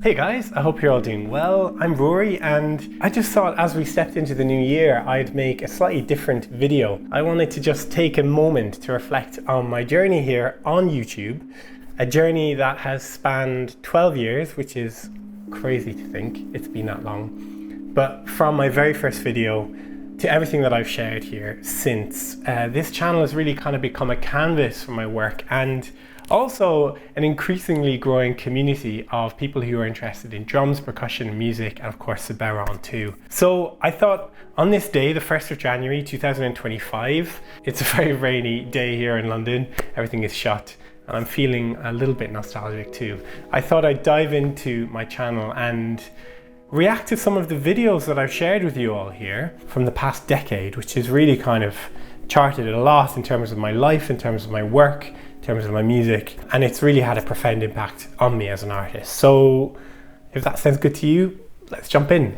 Hey guys, I hope you're all doing well. I'm Rory and I just thought as we stepped into the new year I'd make a slightly different video. I wanted to just take a moment to reflect on my journey here on YouTube, a journey that has spanned 12 years, which is crazy to think it's been that long. But from my very first video to everything that I've shared here since, this channel has really kind of become a canvas for my work and also an increasingly growing community of people who are interested in drums, percussion, music, and of course the bodhrán too. So I thought on this day, the 1st of January 2025, it's a very rainy day here in London, everything is shut, and I'm feeling a little bit nostalgic too. I thought I'd dive into my channel and react to some of the videos that I've shared with you all here from the past decade, which has really kind of charted a lot in terms of my life, in terms of my work, in terms of my music, and it's really had a profound impact on me as an artist. So if that sounds good to you, let's jump in.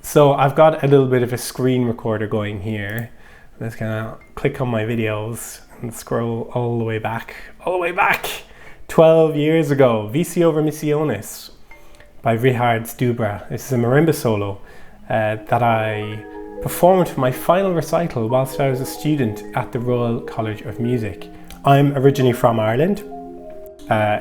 So I've got a little bit of a screen recorder going here. I'm just gonna click on my videos and scroll all the way back 12 years ago. Vici over Missiones by Richard Stubra. This is a marimba solo that I performed for my final recital whilst I was a student at the Royal College of Music. I'm originally from Ireland.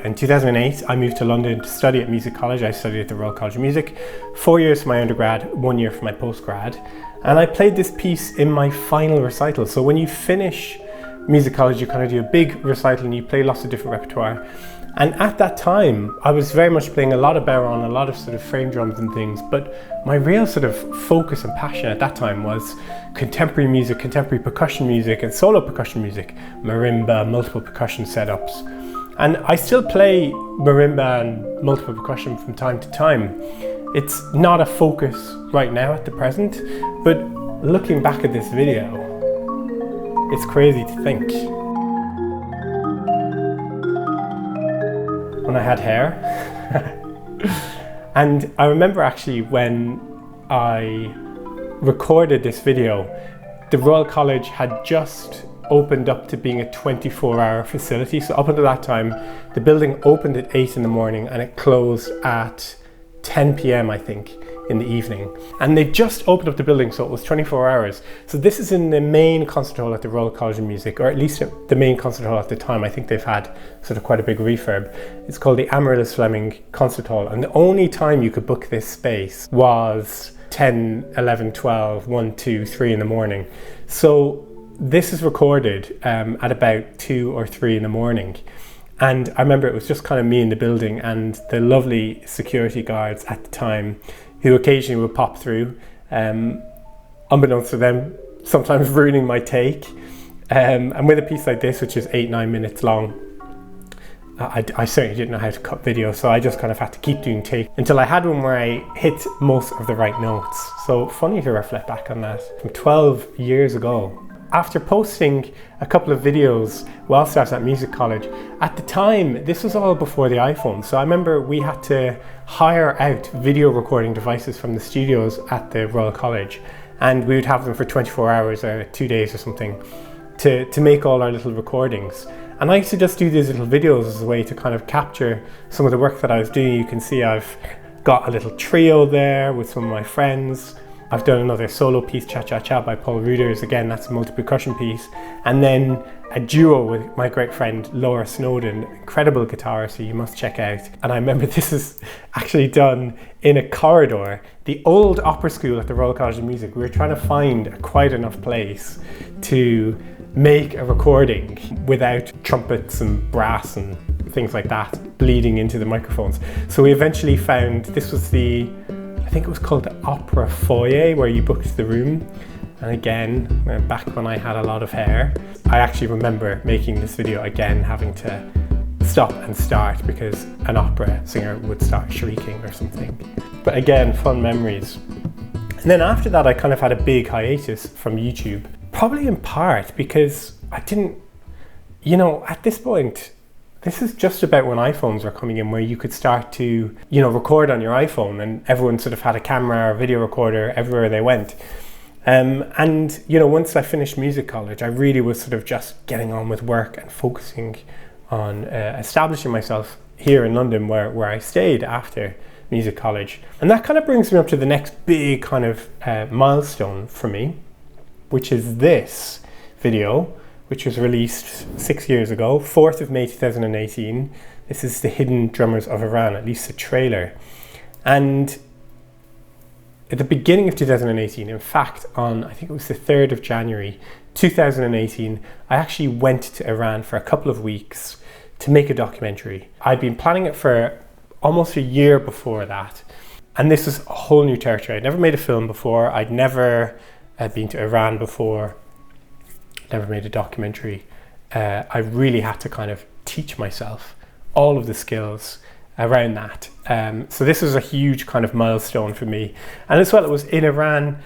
In 2008 I moved to London to study at music college. I studied at the Royal College of Music, 4 years for my undergrad, 1 year for my postgrad, and I played this piece in my final recital. So when you finish music college you kind of do a big recital and you play lots of different repertoire. And at that time, I was very much playing a lot of bodhrán, a lot of sort of frame drums and things, but my real sort of focus and passion at that time was contemporary music, contemporary percussion music and solo percussion music, marimba, multiple percussion setups. And I still play marimba and multiple percussion from time to time. It's not a focus right now at the present, but looking back at this video, it's crazy to think. When I had hair. And I remember actually when I recorded this video, the Royal College had just opened up to being a 24-hour facility. So up until that time, the building opened at 8 in the morning and it closed at 10 p.m. I think in the evening. And they just opened up the building, so it was 24 hours. So this is in the main concert hall at the Royal College of Music, or at least the main concert hall at the time. I think they've had sort of quite a big refurb. It's called the Amaryllis Fleming Concert Hall, and the only time you could book this space was 10, 11, 12, 1, 2, 3 in the morning. So this is recorded at about 2 or 3 in the morning. And I remember it was just kind of me in the building and the lovely security guards at the time who occasionally would pop through, unbeknownst to them, sometimes ruining my take. And with a piece like this, which is 8-9 minutes long, I certainly didn't know how to cut video, so I just kind of had to keep doing take until I had one where I hit most of the right notes. So funny to reflect back on that from 12 years ago. After posting a couple of videos whilst I was at music college, at the time, this was all before the iPhone. So I remember we had to hire out video recording devices from the studios at the Royal College. And we would have them for 24 hours or 2 days or something to make all our little recordings. And I used to just do these little videos as a way to kind of capture some of the work that I was doing. You can see I've got a little trio there with some of my friends. I've done another solo piece, Cha Cha Cha by Paul Ruders. Again, that's a multi-percussion piece. And then a duo with my great friend Laura Snowden, incredible guitarist who you must check out. And I remember this is actually done in a corridor, the old opera school at the Royal College of Music. We were trying to find a quiet enough place to make a recording without trumpets and brass and things like that bleeding into the microphones. So we eventually found, this was I think it was called the Opera Foyer, where you booked the room. And again, back when I had a lot of hair, I actually remember making this video again, having to stop and start because an opera singer would start shrieking or something. But again, fun memories. And then after that, I kind of had a big hiatus from YouTube, probably in part because I didn't, at this point, this is just about when iPhones were coming in, where you could start to, record on your iPhone, and everyone sort of had a camera or video recorder everywhere they went. And once I finished music college, I really was sort of just getting on with work and focusing on establishing myself here in London where I stayed after music college. And that kind of brings me up to the next big kind of milestone for me, which is this video, which was released 6 years ago, 4th of May 2018. This is The Hidden Drummers of Iran, at least the trailer. And at the beginning of 2018, in fact, on I think it was the 3rd of January 2018, I actually went to Iran for a couple of weeks to make a documentary. I'd been planning it for almost a year before that. And this was a whole new territory. I'd never made a film before. I'd never been to Iran before. Never made a documentary. I really had to kind of teach myself all of the skills around that. So this was a huge kind of milestone for me. And as well, it was in Iran.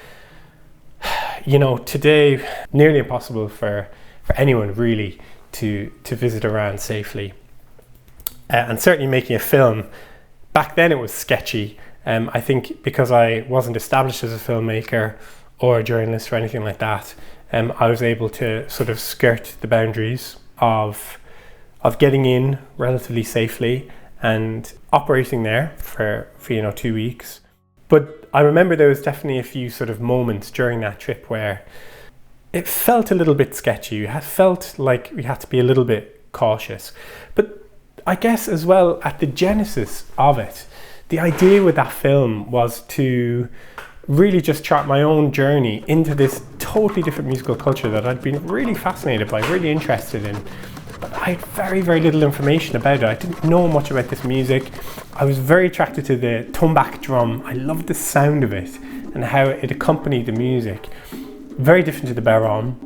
You know, today, nearly impossible for anyone really to visit Iran safely. And certainly making a film, back then it was sketchy. I think because I wasn't established as a filmmaker or a journalist or anything like that, I was able to sort of skirt the boundaries of getting in relatively safely and operating there for 2 weeks. But I remember there was definitely a few sort of moments during that trip where it felt a little bit sketchy. It felt like we had to be a little bit cautious. But I guess as well, at the genesis of it, the idea with that film was to really just chart my own journey into this totally different musical culture that I'd been really fascinated by, really interested in. But I had very, very little information about it. I didn't know much about this music. I was very attracted to the tombak drum. I loved the sound of it and how it accompanied the music. Very different to the bodhrán.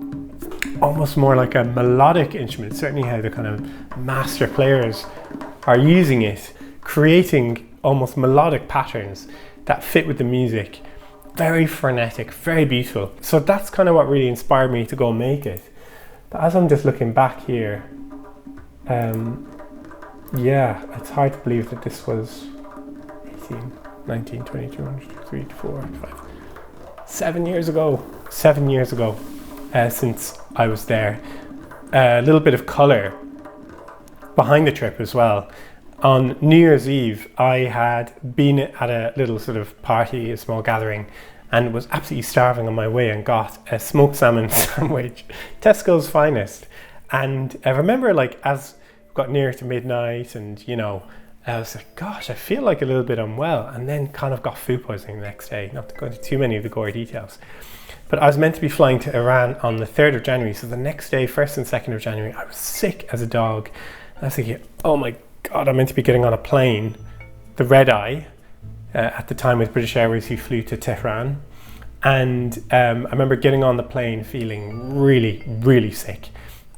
Almost more like a melodic instrument, certainly how the kind of master players are using it, creating almost melodic patterns that fit with the music. Very frenetic, very beautiful. So that's kind of what really inspired me to go make it. But as I'm just looking back here, yeah, it's hard to believe that this was 18, 19, 22, 23, 24, 25, 7 years ago. 7 years ago. Since I was there. A little bit of colour behind the trip as well. On New Year's Eve, I had been at a little sort of party, a small gathering, and was absolutely starving on my way and got a smoked salmon sandwich, Tesco's finest. And I remember, like, as we got near to midnight and, I was like, gosh, I feel like a little bit unwell, and then kind of got food poisoning the next day, not to go into too many of the gory details. But I was meant to be flying to Iran on the 3rd of January, so the next day, 1st and 2nd of January, I was sick as a dog. And I was thinking, oh my God, I'm meant to be getting on a plane, the red eye, at the time with British Airways, who flew to Tehran. And I remember getting on the plane feeling really, really sick.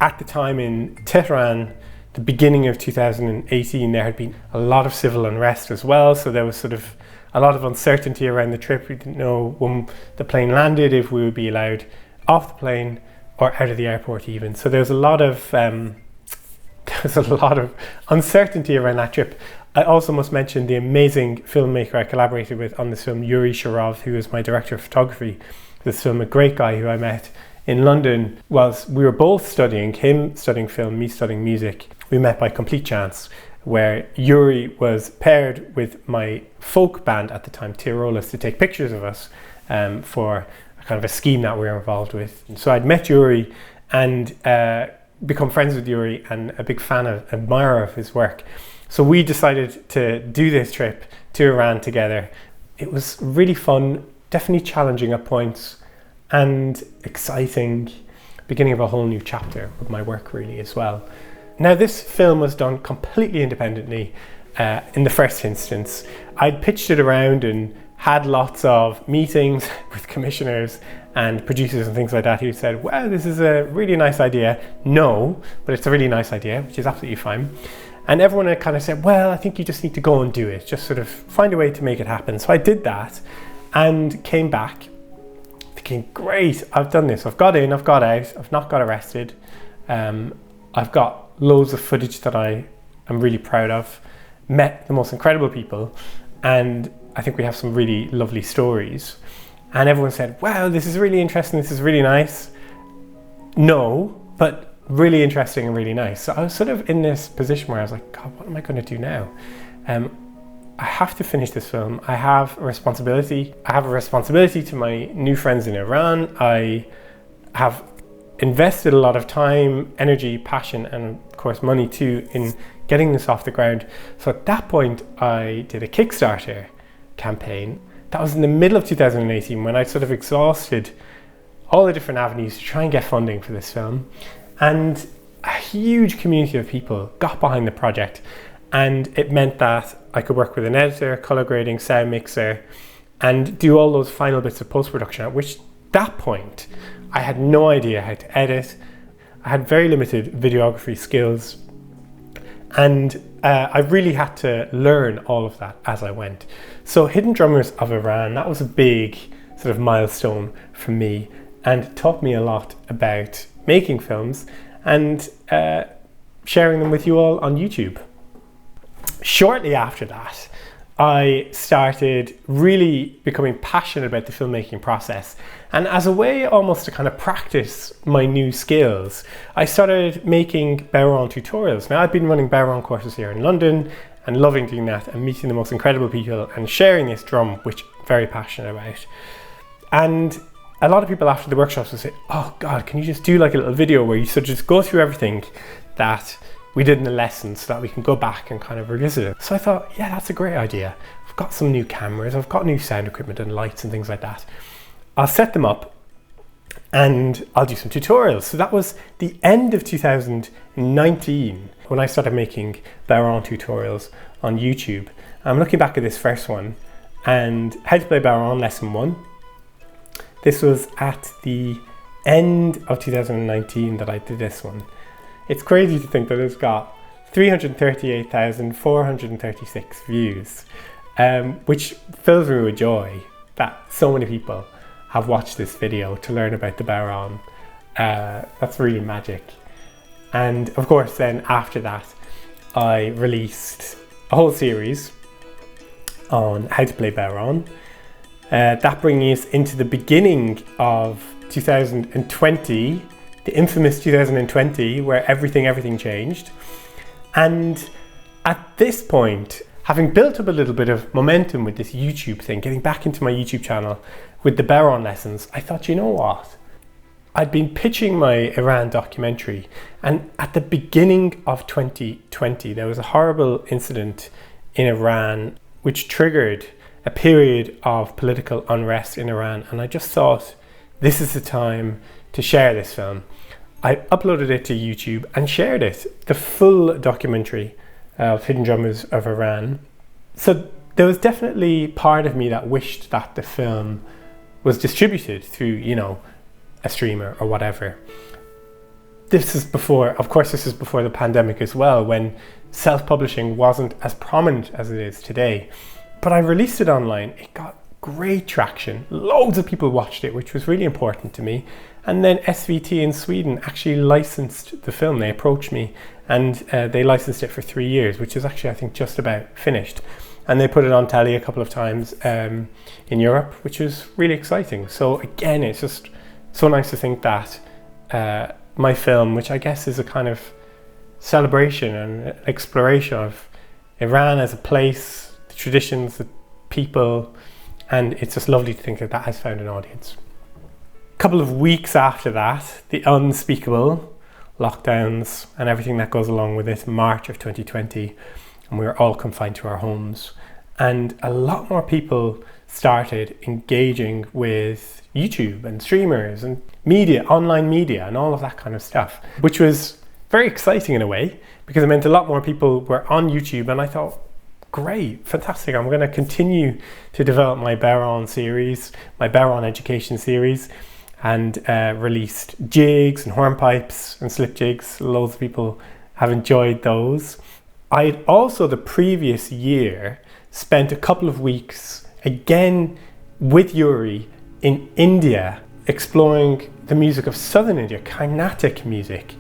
At the time in Tehran, the beginning of 2018, there had been a lot of civil unrest as well, so there was sort of a lot of uncertainty around the trip. We didn't know when the plane landed if we would be allowed off the plane or out of the airport even. So there was a lot of uncertainty around that trip. I also must mention the amazing filmmaker I collaborated with on this film, Ruairi Glasheen, who was my director of photography. This film, a great guy who I met in London. We were both studying, him studying film, me studying music. We met by complete chance, where Yuri was paired with my folk band at the time, Tyrolis, to take pictures of us for a kind of a scheme that we were involved with. And so I'd met Yuri and become friends with Yuri and a big admirer of his work. So we decided to do this trip to Iran together. It was really fun, definitely challenging at points, and exciting, beginning of a whole new chapter of my work really as well. Now, this film was done completely independently in the first instance. I'd pitched it around and had lots of meetings with commissioners and producers and things like that who said, well, this is a really nice idea. No, but it's a really nice idea, which is absolutely fine. And everyone had kind of said, well, I think you just need to go and do it. Just sort of find a way to make it happen. So I did that and came back thinking, great, I've done this. I've got in, I've got out, I've not got arrested. I've got loads of footage that I am really proud of, met the most incredible people, and I think we have some really lovely stories. And everyone said, wow, this is really interesting, this is really nice. No, but really interesting and really nice. So I was sort of in this position where I was like, God, what am I going to do now? I have to finish this film. I have a responsibility. I have a responsibility to my new friends in Iran. I have invested a lot of time, energy, passion, and of course money too in getting this off the ground. So at that point, I did a Kickstarter campaign. That was in the middle of 2018 when I sort of exhausted all the different avenues to try and get funding for this film. And a huge community of people got behind the project. And it meant that I could work with an editor, color grading, sound mixer, and do all those final bits of post-production, at which that point, I had no idea how to edit. I had very limited videography skills. And I really had to learn all of that as I went. So Hidden Drummers of Iran, that was a big sort of milestone for me and taught me a lot about making films and sharing them with you all on YouTube. Shortly after that, I started really becoming passionate about the filmmaking process. And as a way almost to kind of practice my new skills, I started making bodhrán tutorials. Now, I've been running bodhrán courses here in London and loving doing that and meeting the most incredible people and sharing this drum, which I'm very passionate about. And a lot of people after the workshops would say, oh God, can you just do like a little video where you sort of just go through everything that we did in the lesson so that we can go back and kind of revisit it. So I thought, yeah, that's a great idea. I've got some new cameras, I've got new sound equipment and lights and things like that. I'll set them up and I'll do some tutorials. So that was the end of 2019 when I started making bodhrán tutorials on YouTube. I'm looking back at this first one and how to play bodhrán lesson 1. This was at the end of 2019 that I did this one. It's crazy to think that it's got 338,436 views, which fills me with joy that so many people have watched this video to learn about the bodhrán. That's really magic. And of course then after that, I released a whole series on how to play bodhrán. That brings us into the beginning of 2020, the infamous 2020, where everything changed. And at this point, having built up a little bit of momentum with this YouTube thing, getting back into my YouTube channel with the bodhrán lessons, I thought, you know what? I'd been pitching my Iran documentary, and at the beginning of 2020, there was a horrible incident in Iran which triggered a period of political unrest in Iran, and I just thought, this is the time to share this film. I uploaded it to YouTube and shared it, the full documentary of Hidden Drummers of Iran. So there was definitely part of me that wished that the film was distributed through, you know, a streamer or whatever. This is before, of course, this is before the pandemic as well, when self-publishing wasn't as prominent as it is today. But I released it online. It got great traction. Loads of people watched it, which was really important to me. And then SVT in Sweden actually licensed the film. They approached me and they licensed it for 3 years, which is actually, I think, just about finished. And they put it on telly a couple of times in Europe, which was really exciting. So again, it's just so nice to think that my film, which I guess is a kind of celebration and exploration of Iran as a place, the traditions, the people, and it's just lovely to think that that has found an audience. A couple of weeks after that, the unspeakable lockdowns and everything that goes along with it, March of 2020, and we were all confined to our homes. And a lot more people started engaging with YouTube and streamers and media, online media and all of that kind of stuff, which was very exciting in a way because it meant a lot more people were on YouTube, and I thought, great, fantastic, I'm going to continue to develop my bodhrán series, my bodhrán education series, and released jigs and hornpipes and slip jigs. Loads of people have enjoyed those. I'd also the previous year spent a couple of weeks again with Ruairi in India, exploring the music of southern India, Carnatic music,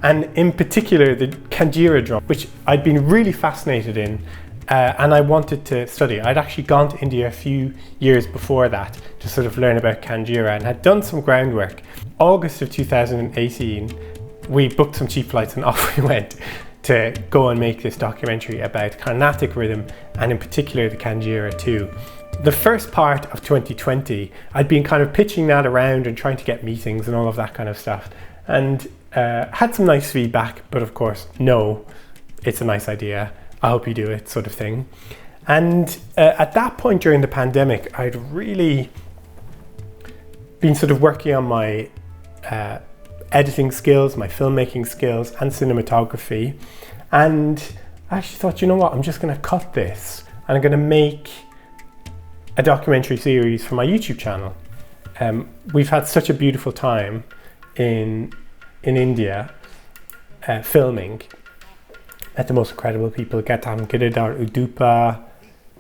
and in particular the Kanjira drum, which I'd been really fascinated in and I wanted to study. I'd actually gone to India a few years before that to sort of learn about Kanjira and had done some groundwork. August of 2018, we booked some cheap flights and off we went to go and make this documentary about Carnatic rhythm, and in particular the Kanjira too. The first part of 2020, I'd been kind of pitching that around and trying to get meetings and all of that kind of stuff, and had some nice feedback, but of course, no, it's a nice idea, I hope you do it, sort of thing. And at that point during the pandemic, I'd really been sort of working on my editing skills, my filmmaking skills, and cinematography. And I actually thought, you know what, I'm just going to cut this and I'm going to make a documentary series for my YouTube channel. We've had such a beautiful time in India filming. Met the most incredible people, Gautam Giridhar Udupa,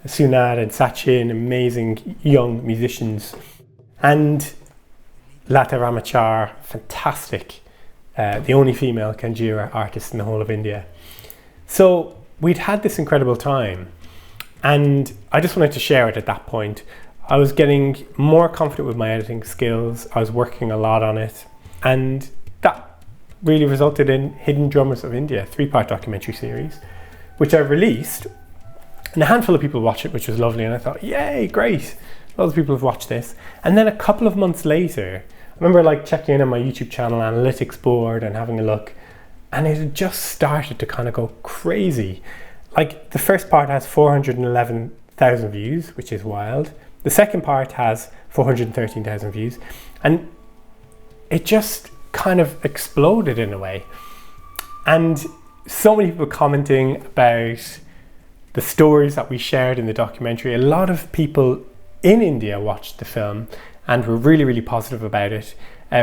Sunad and Sachin, amazing young musicians. And Lata Ramachar, fantastic, the only female Kanjira artist in the whole of India. So we'd had this incredible time, and I just wanted to share it at that point. I was getting more confident with my editing skills, I was working a lot on it, and that really resulted in Hidden Drummers of India, a 3-part documentary series, which I released, and a handful of people watched it, which was lovely, and I thought, yay, great, lots of people have watched this. And then a couple of months later, I remember like checking in on my YouTube channel analytics board and having a look, and it had just started to kind of go crazy. Like the first part has 411,000 views, which is wild. The second part has 413,000 views, and it just kind of exploded in a way. And so many people commenting about the stories that we shared in the documentary. A lot of people in India watched the film and were really, really positive about it,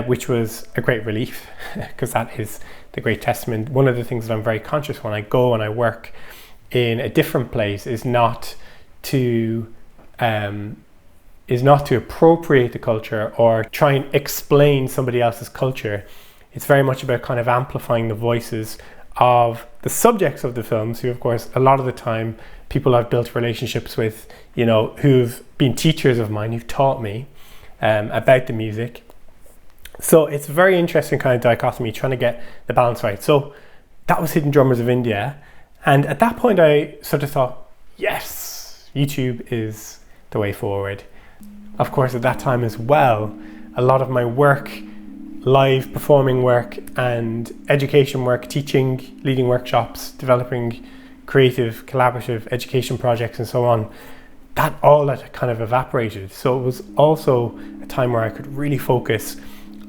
which was a great relief, because that is the great testament. One of the things that I'm very conscious when I go and I work in a different place is not to appropriate the culture or try and explain somebody else's culture. It's very much about kind of amplifying the voices of the subjects of the films, who of course a lot of the time people I've built relationships with, you know, who've been teachers of mine, who've taught me about the music. So it's a very interesting kind of dichotomy, trying to get the balance right. So that was Hidden Drummers of India, and at that point I sort of thought, yes, YouTube is the way forward. Of course, at that time as well, a lot of my work, live performing work and education work, teaching, leading workshops, developing creative, collaborative education projects and so on, that all had kind of evaporated. So it was also a time where I could really focus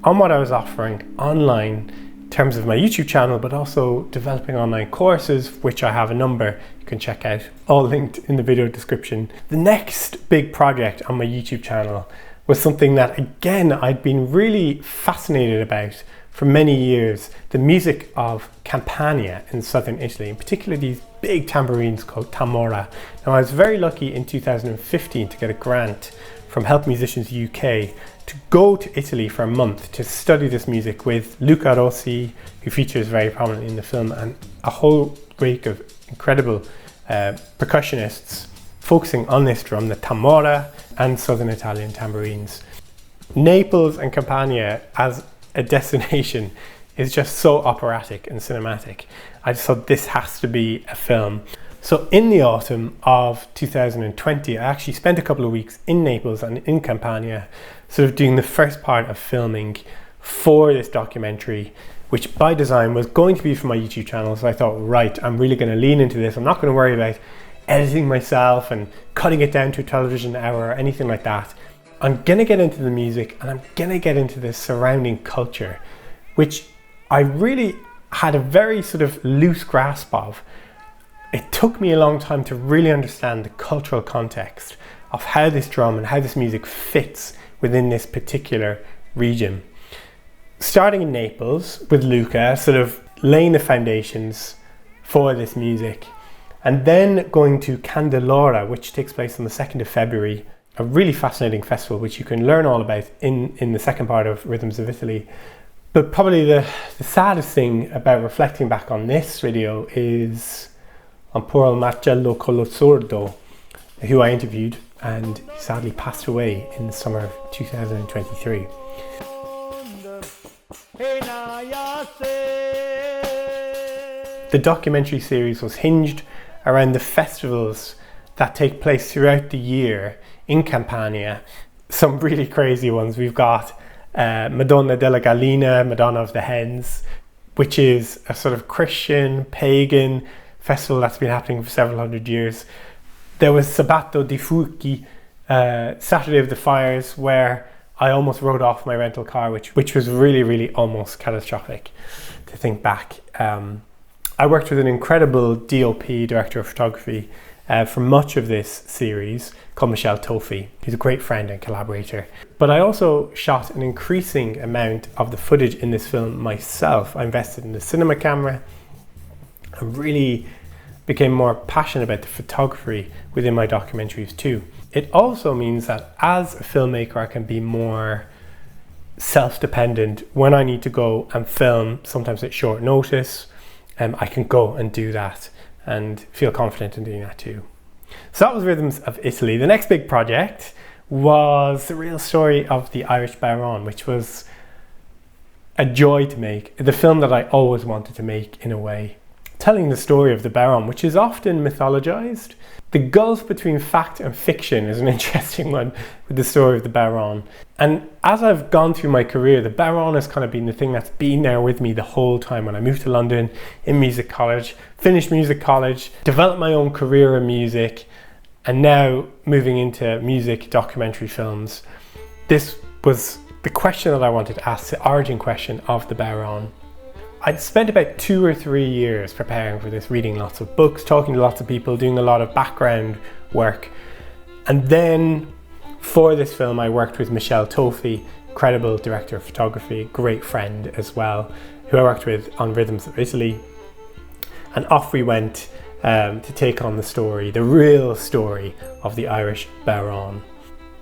on what I was offering online in terms of my YouTube channel, but also developing online courses, which I have a number you can check out, all linked in the video description. The next big project on my YouTube channel was something that, again, I'd been really fascinated about for many years, the music of Campania in southern Italy, in particular these big tambourines called tamora. Now, I was very lucky in 2015 to get a grant from Help Musicians UK to go to Italy for a month to study this music with Luca Rossi, who features very prominently in the film, and a whole wake of incredible percussionists focusing on this drum, the tamora, and southern Italian tambourines. Naples and Campania as a destination is just so operatic and cinematic. I just thought this has to be a film. So in the autumn of 2020, I actually spent a couple of weeks in Naples and in Campania, sort of doing the first part of filming for this documentary, which by design was going to be for my YouTube channel. So I thought, right, I'm really going to lean into this. I'm not going to worry about editing myself and cutting it down to a television hour or anything like that. I'm going to get into the music, and I'm going to get into the surrounding culture, which I really had a very sort of loose grasp of. It took me a long time to really understand the cultural context of how this drum and how this music fits within this particular region. Starting in Naples with Luca, sort of laying the foundations for this music, and then going to Candelora, which takes place on the 2nd of February, a really fascinating festival which you can learn all about in the second part of Rhythms of Italy. But probably the saddest thing about reflecting back on this video is Amporo Marcello Colosordo, who I interviewed, and sadly passed away in the summer of 2023. The documentary series was hinged around the festivals that take place throughout the year in Campania. Some really crazy ones. We've got Madonna della Gallina, Madonna of the Hens, which is a sort of Christian, pagan festival that's been happening for several hundred years. There was Sabato di Fuochi, Saturday of the Fires, where I almost rode off my rental car, which was really, really almost catastrophic to think back. I worked with an incredible DOP, director of photography, for much of this series, called Michel Tofi. He's a great friend and collaborator. But I also shot an increasing amount of the footage in this film myself. I invested in the cinema camera and really became more passionate about the photography within my documentaries too. It also means that as a filmmaker, I can be more self-dependent. When I need to go and film, sometimes at short notice, I can go and do that and feel confident in doing that too. So that was Rhythms of Italy. The next big project was the real story of the Irish bodhrán, which was a joy to make. The film that I always wanted to make in a way. Telling the story of the bodhrán, which is often mythologized. The gulf between fact and fiction is an interesting one with the story of the bodhrán. And as I've gone through my career, the bodhrán has kind of been the thing that's been there with me the whole time. When I moved to London in music college, finished music college, developed my own career in music, and now moving into music documentary films. This was the question that I wanted to ask, the origin question of the bodhrán. I'd spent about 2 or 3 years preparing for this, reading lots of books, talking to lots of people, doing a lot of background work. And then for this film, I worked with Michel Tofi, incredible director of photography, great friend as well, who I worked with on Rhythms of Italy. And off we went to take on the story, the real story of the Irish bodhrán.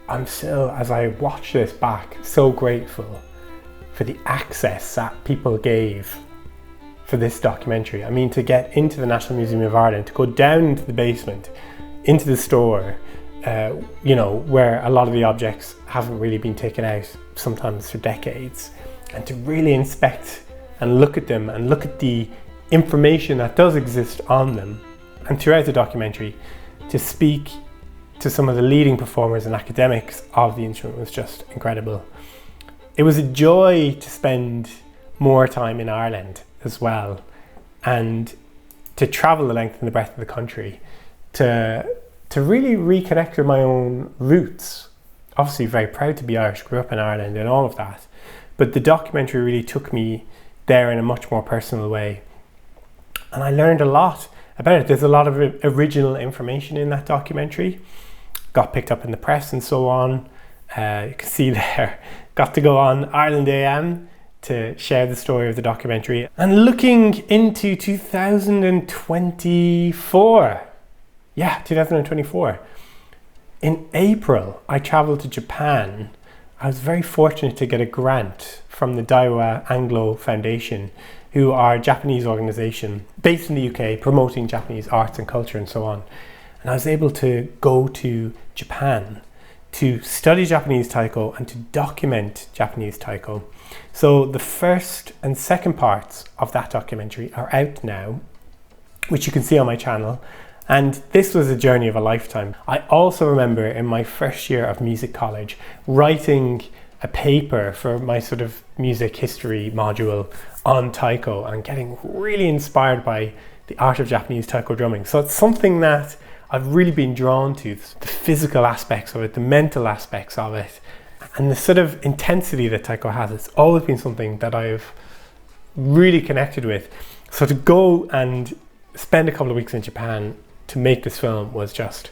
I'm still, as I watch this back, so grateful for the access that people gave for this documentary. I mean, to get into the National Museum of Ireland, to go down into the basement, into the store, where a lot of the objects haven't really been taken out, sometimes for decades, and to really inspect and look at them and look at the information that does exist on them. And throughout the documentary, to speak to some of the leading performers and academics of the instrument was just incredible. It was a joy to spend more time in Ireland as well, and to travel the length and the breadth of the country, to really reconnect with my own roots. Obviously very proud to be Irish, grew up in Ireland and all of that, but the documentary really took me there in a much more personal way. And I learned a lot about it. There's a lot of original information in that documentary. Got picked up in the press and so on. You can see there, got to go on Ireland AM to share the story of the documentary. And looking into 2024, in April, I traveled to Japan. I was very fortunate to get a grant from the Daiwa Anglo Foundation, who are a Japanese organization based in the UK, promoting Japanese arts and culture and so on. And I was able to go to Japan to study Japanese Taiko and to document Japanese Taiko. So the first and second parts of that documentary are out now, which you can see on my channel. And this was a journey of a lifetime. I also remember in my first year of music college, writing a paper for my sort of music history module on Taiko and getting really inspired by the art of Japanese Taiko drumming. So it's something that I've really been drawn to, the physical aspects of it, the mental aspects of it, and the sort of intensity that Taiko has. It's always been something that I've really connected with. So to go and spend a couple of weeks in Japan to make this film was just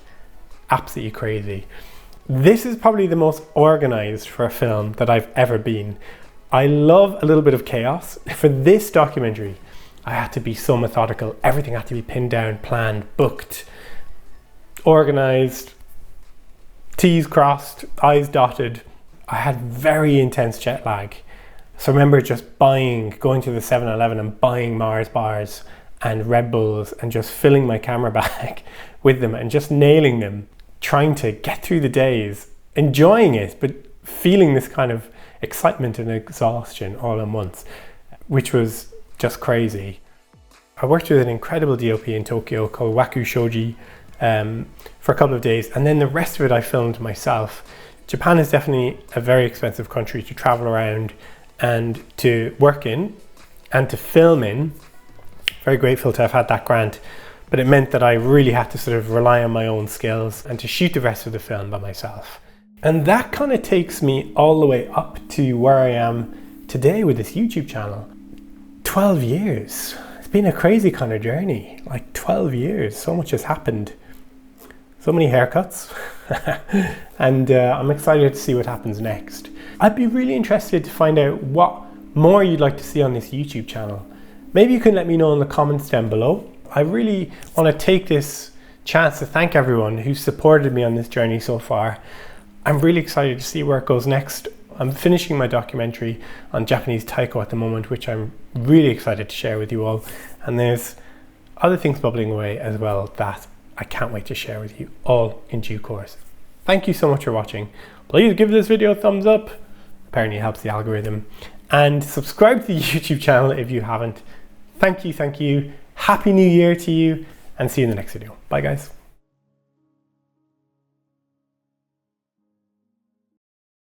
absolutely crazy. This is probably the most organized for a film that I've ever been. I love a little bit of chaos. For this documentary, I had to be so methodical. Everything had to be pinned down, planned, booked, organized, T's crossed, I's dotted. I had very intense jet lag. So I remember just going to the 7-Eleven and buying Mars bars and Red Bulls and just filling my camera bag with them and just nailing them, trying to get through the days, enjoying it, but feeling this kind of excitement and exhaustion all at once, which was just crazy. I worked with an incredible DOP in Tokyo called Waku Shoji for a couple of days, and then the rest of it I filmed myself. Japan is definitely a very expensive country to travel around and to work in and to film in. Very grateful to have had that grant, but it meant that I really had to sort of rely on my own skills and to shoot the rest of the film by myself. And that kind of takes me all the way up to where I am today with this YouTube channel. 12 years. It's been a crazy kind of journey. Like 12 years, so much has happened. So many haircuts. And I'm excited to see what happens next. I'd be really interested to find out what more you'd like to see on this YouTube channel. Maybe you can let me know in the comments down below. I really want to take this chance to thank everyone who's supported me on this journey so far. I'm really excited to see where it goes next. I'm finishing my documentary on Japanese Taiko at the moment, which I'm really excited to share with you all. And there's other things bubbling away as well that I can't wait to share with you all in due course. Thank you so much for watching. Please give this video a thumbs up. Apparently it helps the algorithm. And subscribe to the YouTube channel if you haven't. Thank you, thank you. Happy New Year to you, and see you in the next video. Bye guys.